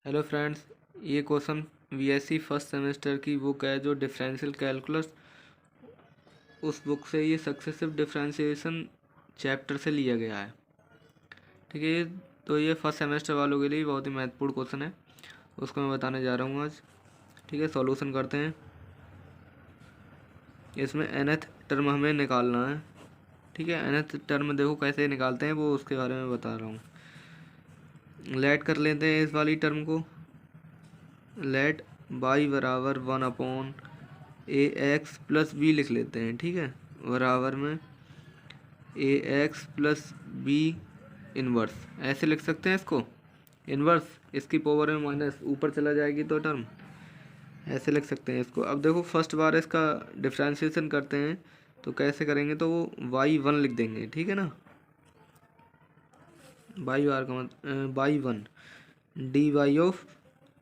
Hello friends, ये question BSc first semester की book है जो डिफरेंशियल कैलकुलस, उस बुक से ये सक्सेसिव डिफरेंशिएशन चैप्टर से लिया गया है। ठीक है, तो ये फर्स्ट सेमेस्टर वालों के लिए बहुत ही महत्वपूर्ण क्वेश्चन है, उसको मैं बताने जा रहा हूँ आज। ठीक है, सॉल्यूशन करते हैं। इसमें nth टर्म हमें निकालना है। ठीक है, nth टर्म देखो कैसे निकालते हैं वो उसके बारे में बता रहा हूँ। लेट कर लेते हैं इस वाली टर्म को। लेट बाई बराबर 1 ए एक्स प्लस बी लिख लेते हैं। ठीक है, बराबर में A X plus B inverse, ऐसे लिख सकते हैं इसको। इनवर्स इसकी पावर में माइनस ऊपर चला जाएगी तो टर्म ऐसे लिख सकते हैं इसको। अब देखो फर्स्ट बार इसका डिफ्रेंशिएशन करते हैं तो कैसे करेंगे, तो वो y1 लिख देंगे। ठीक है ना, बाई बार का मतलब y1 D Y of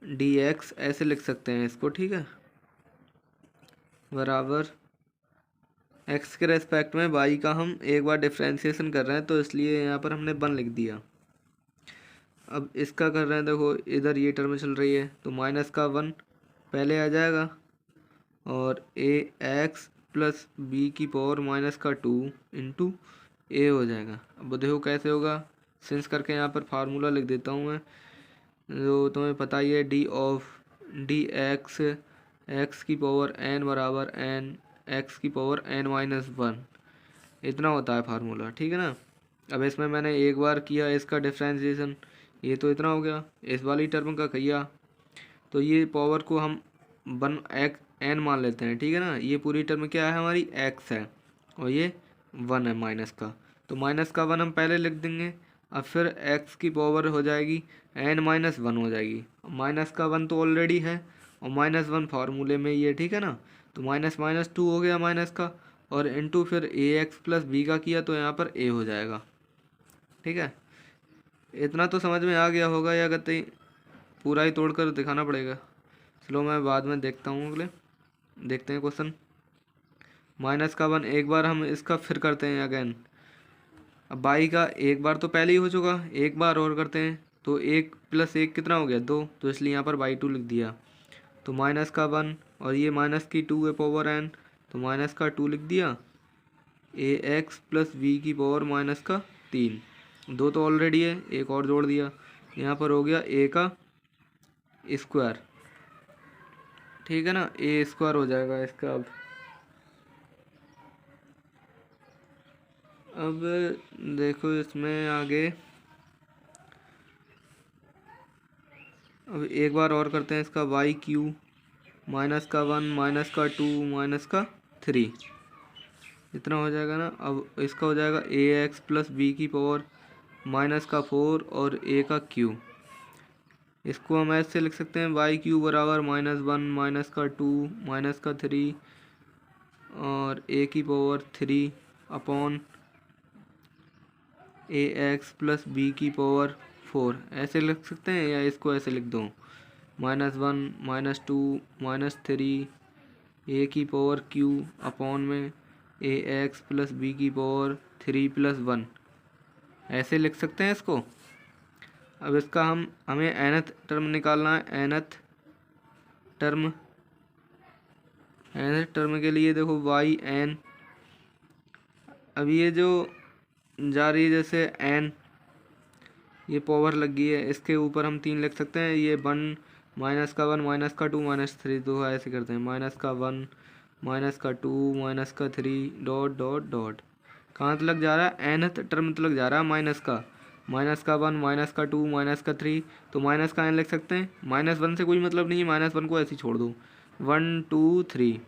D X ऐसे लिख सकते हैं इसको। ठीक है, बराबर एक्स के रेस्पेक्ट में वाई का हम एक बार डिफ्रेंशिएशन कर रहे हैं तो इसलिए यहाँ पर हमने 1 लिख दिया। अब इसका कर रहे हैं, देखो इधर ये टर्म चल रही है तो माइनस का 1 पहले आ जाएगा और ए एक्स प्लस बी की पावर माइनस का 2 इंटू ए हो जाएगा। अब देखो कैसे होगा, सिंस करके यहाँ पर फार्मूला लिख देता हूँ मैं, जो तुम्हें पता ही है, D of D x x की पावर एन बराबर एन एक्स की पावर एन माइनस 1, इतना होता है फार्मूला। ठीक है ना, अब इसमें मैंने एक बार किया इसका डिफ्रेंशिएशन, ये तो इतना हो गया। इस वाली टर्म का किया तो ये पावर को हम 1 एक्स एन मान लेते हैं। ठीक है ना, ये पूरी टर्म क्या है हमारी, एक्स है और ये 1 है माइनस का, तो माइनस का 1 हम पहले लिख देंगे। अब फिर एक्स की पावर हो जाएगी एन माइनस 1 हो जाएगी। माइनस का 1 तो ऑलरेडी है और माइनस 1 फार्मूले में ये। ठीक है ना, तो माइनस माइनस 2 हो गया माइनस का, और इंटू फिर ए एक्स प्लस बी का किया तो यहाँ पर ए हो जाएगा। ठीक है, इतना तो समझ में आ गया होगा या कहते पूरा ही तोड़ कर दिखाना पड़ेगा। चलो मैं बाद में देखता हूँ, अगले देखते हैं क्वेश्चन। माइनस का 1 एक बार हम इसका फिर करते हैं अगेन। अब बाई का एक बार तो पहले ही हो चुका, एक बार और करते हैं तो 1 प्लस 1 कितना हो गया, 2, तो इसलिए यहाँ पर बाई 2 लिख दिया। तो माइनस का 1 और ये माइनस की 2 है पावर एन, तो माइनस का 2 लिख दिया। ए एक्स प्लस बी की पावर माइनस का 3, 2 तो ऑलरेडी है, एक और जोड़ दिया, यहाँ पर हो गया ए का स्क्वायर। ठीक है ना, ए स्क्वायर हो जाएगा इसका। अब देखो इसमें आगे, अब एक बार और करते हैं इसका, वाई क्यू माइनस का 1 माइनस का 2 माइनस का 3, इतना हो जाएगा ना। अब इसका हो जाएगा ए एक्स प्लस बी की पावर माइनस का 4 और ए का क्यू। इसको हम ऐसे लिख सकते हैं, वाई क्यू बराबर -1 माइनस का 2 माइनस का 3 और ए की पावर 3 अपॉन ए एक्स प्लस बी की पावर 4, ऐसे लिख सकते हैं, या इसको ऐसे लिख दो, -1 -2 -3 ए की पावर क्यू अपॉन में ए एक्स प्लस बी की पावर 3 + 1, ऐसे लिख सकते हैं इसको। अब इसका हमें nth टर्म निकालना है। nth टर्म के लिए देखो वाई एन, अब ये जो जा रही है जैसे एन, ये पावर लगी है, इसके ऊपर हम 3 लिख सकते हैं। ये 1 माइनस का 1 माइनस का 2 माइनस 3, दो ऐसे करते हैं, माइनस का 1 माइनस का 2 माइनस का 3 डॉट डॉट डॉट, कहाँ तक जा रहा है, nth टर्म तक जा रहा है माइनस का। माइनस का 1 माइनस का 2 माइनस का 3, तो माइनस का n लिख सकते हैं। -1 से कोई मतलब नहीं है, -1 को ऐसे ही छोड़ दो। 1 2 3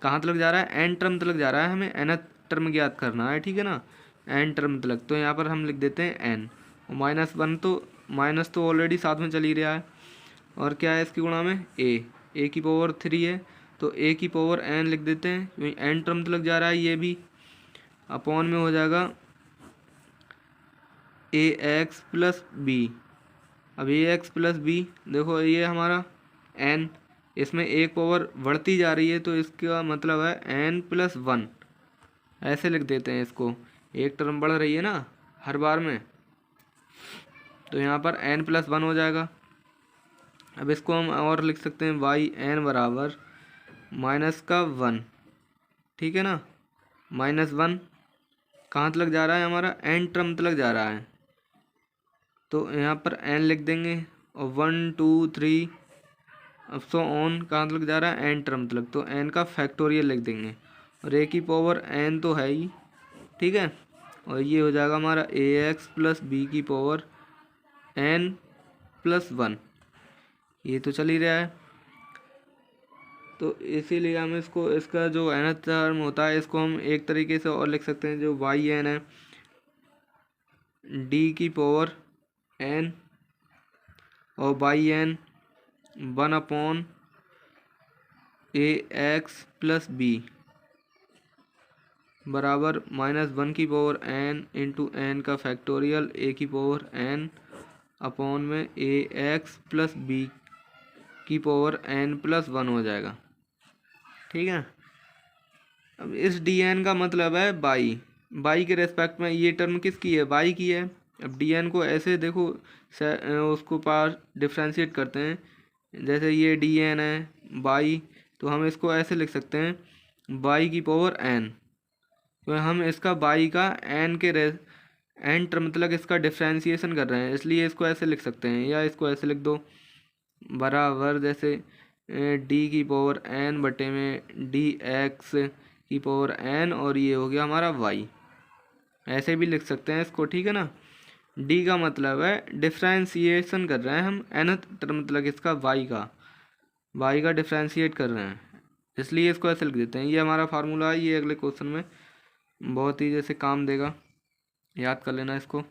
कहाँ तक जा रहा है, n टर्म तक जा रहा है, हमें nth टर्म ज्ञात करना है। ठीक है ना, n टर्म तक, तो यहाँ पर हम लिख देते हैं n, और -1 तो माइनस तो ऑलरेडी साथ में चल ही रहा है, और क्या है इसकी गुणा में ए की पावर 3 है, तो ए की पावर n लिख देते हैं, क्योंकि n टर्म तक जा रहा है ये भी, अपॉन में हो जाएगा ए एक्स प्लस बी। अब ए एक्स प्लस बी देखो, ये हमारा n, इसमें एक पावर बढ़ती जा रही है तो इसका मतलब है n+1, ऐसे लिख देते हैं इसको। एक टर्म बढ़ रही है ना हर बार में, तो यहाँ पर n+1 हो जाएगा। अब इसको हम और लिख सकते हैं वाई एन बराबर माइनस का 1, ठीक है ना। -1 कहाँ तक जा रहा है, हमारा एन टर्म तक जा रहा है, तो यहाँ पर एन लिख देंगे और 1 2 3 अब सो ऑन कहाँ तक जा रहा है, एन टर्म तक, तो एन का फैक्टोरियल लिख देंगे और ए की पावर एन तो है ही, ठीक है। और ये हो जाएगा हमारा ए एक्स प्लस बी की पावर एन प्लस 1, ये तो चल ही रहा है। तो इसीलिए हम इसको, इसका जो nth टर्म होता है इसको हम एक तरीके से और लिख सकते हैं, जो वाई एन है डी की पावर एन और by N 1/, A X plus B बराबर -1 की पावर एन इंटू एन का फैक्टोरियल ए की पावर एन अपॉन में ए एक्स प्लस बी की पावर एन प्लस 1 हो जाएगा, ठीक है। अब इस डी एन का मतलब है बाई, बाई के रेस्पेक्ट में ये टर्म किसकी है, बाई की है। अब डी एन को ऐसे देखो, उसको पार डिफ्रेंशिएट करते हैं, जैसे ये डी एन है बाई, तो हम इसको ऐसे लिख सकते हैं बाई की पावर एन, तो हम इसका बाई का एन के एन टर्म मतलब इसका डिफ्रेंशिएशन कर रहे हैं, इसलिए इसको ऐसे लिख सकते हैं, या इसको ऐसे लिख दो बराबर जैसे डी की पावर एन बटे में डी एक्स की पावर एन, और ये हो गया हमारा वाई, ऐसे भी लिख सकते हैं इसको, ठीक है ना। डी का मतलब है डिफ्रेंशिएशन कर रहे हैं हम, एन टर्म मतलब इसका वाई का डिफ्रेंशिएट कर रहे हैं, इसलिए इसको ऐसे लिख देते हैं। ये हमारा फार्मूला है, ये अगले क्वेश्चन में बहुत ही जैसे काम देगा, याद कर लेना इसको।